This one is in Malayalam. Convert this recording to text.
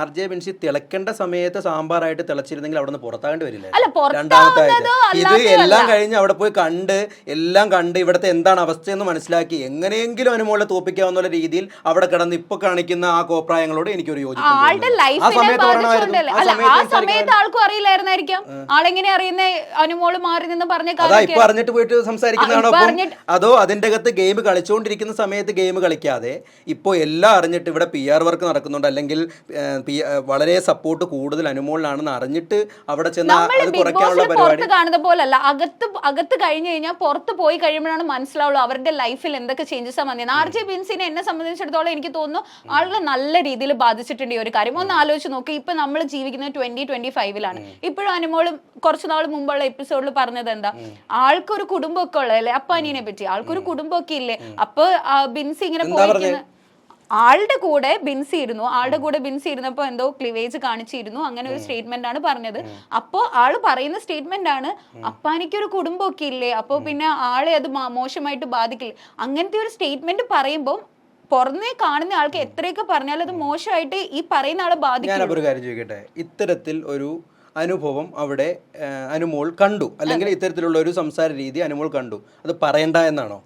RJ ബിൻസി തിളക്കേണ്ട സമയത്ത് സാമ്പാറായിട്ട് തിളച്ചിരുന്നെങ്കിൽ അവിടെ നിന്ന് പുറത്താകേണ്ടി വരില്ല. അല്ല, രണ്ടാമത്തായിട്ട് ഇത് അല്ലാത്തതല്ല. എല്ലാം കഴിഞ്ഞ് അവിടെ പോയി എല്ലാം കണ്ട് ഇവിടുത്തെ എന്താണ് അവസ്ഥയെന്ന് മനസ്സിലാക്കി എങ്ങനെയെങ്കിലും അനുമോളെ തോപ്പിക്കാവുന്ന രീതിയിൽ അവിടെ കിടന്ന് ഇപ്പൊ കാണിക്കുന്ന ആ കോപ്രായങ്ങളോട് എനിക്കൊരു ആളുടെ ലൈഫിനെ ബാധിച്ചുകൊണ്ടല്ലേ. അല്ല, ആ സമയത്ത് ആൾക്കും അറിയില്ലായിരുന്നായിരിക്കാം. ആളെങ്ങനെ അറിയുന്ന അനുമോള് മാറി നിന്ന് പറഞ്ഞ അതാ ഇപ്പൊ അറിഞ്ഞിട്ട് പോയിട്ട് സംസാരിക്കുന്നതാണോ, അതോ അതിന്റെ അകത്ത് ഗെയിം കളിച്ചുകൊണ്ടിരിക്കുന്ന സമയത്ത് ഗെയിം കളിക്കാതെ ഇപ്പൊ എല്ലാം അറിഞ്ഞിട്ട് ഇവിടെ PR വർക്ക് നടക്കുന്നുണ്ട്, അല്ലെങ്കിൽ വളരെ സപ്പോർട്ട് കൂടുതൽ അനുമോളിലാണെന്ന് അറിഞ്ഞിട്ട് അവിടെ ചെന്ന് അത് കുറയ്ക്കാനുള്ള പരിപാടി കാണുന്ന പോലല്ല. അകത്ത് കഴിഞ്ഞു കഴിഞ്ഞാൽ പുറത്ത് പോയി കഴിയുമ്പോഴാണ് മനസ്സിലാവുള്ളൂ അവരുടെ ലൈഫിൽ എന്തൊക്കെ ചേഞ്ചസ് വന്നത്. RJ ബിൻസിനെ എന്നെ സംബന്ധിച്ചിടത്തോളം എനിക്ക് തോന്നുന്നു ആളുകൾ നല്ല രീതിയിൽ ബാധിച്ചിട്ടുണ്ട് ഈ ഒരു കാര്യം. ഒന്ന് ആലോചിച്ച് നോക്കി, ഇപ്പൊ നമ്മൾ ജീവിക്കുന്നത് 2025-ലാണ്. ഇപ്പോഴും അനുമോളും കുറച്ചു നാൾ മുമ്പുള്ള എപ്പിസോഡിൽ പറഞ്ഞത് എന്താ, ആൾക്കൊരു കുടുംബമൊക്കെ ഉള്ളതല്ലേ, അപ്പാനീനെ പറ്റി ആൾക്കൊരു കുടുംബമൊക്കെ ഇല്ലേ. അപ്പൊ ബിൻസി ഇങ്ങനെ പോയിരിക്കുന്ന ആളുടെ കൂടെ ബിൻസി ഇരുന്നപ്പോ എന്തോ ക്ലിവേജ് കാണിച്ചിരുന്നു, അങ്ങനെ ഒരു സ്റ്റേറ്റ്മെന്റ് ആണ് പറഞ്ഞത്. അപ്പോ ആള് പറയുന്ന സ്റ്റേറ്റ്മെന്റ് ആണ്, അപ്പാനിക്കൊരു കുടുംബമൊക്കെ ഇല്ലേ, അപ്പൊ പിന്നെ ആളെ അത് മോശമായിട്ട് ബാധിക്കില്ല. അങ്ങനത്തെ ഒരു സ്റ്റേറ്റ്മെന്റ് പറയുമ്പോൾ പുറമേ കാണുന്ന ആൾക്ക് എത്രയൊക്കെ പറഞ്ഞാലും അത് മോശമായിട്ട് ഈ പറയുന്ന ആളെ ബാധിക്കും. ഞാനൊരു കാര്യം ചോദിക്കട്ടെ, ഇത്തരത്തിൽ ഒരു അനുഭവം അവിടെ അനുമോൾ കണ്ടു, അല്ലെങ്കിൽ ഇത്തരത്തിലുള്ള ഒരു സംസാര രീതി അനുമോൾ കണ്ടു, അത് പറയണ്ട എന്നാണോ?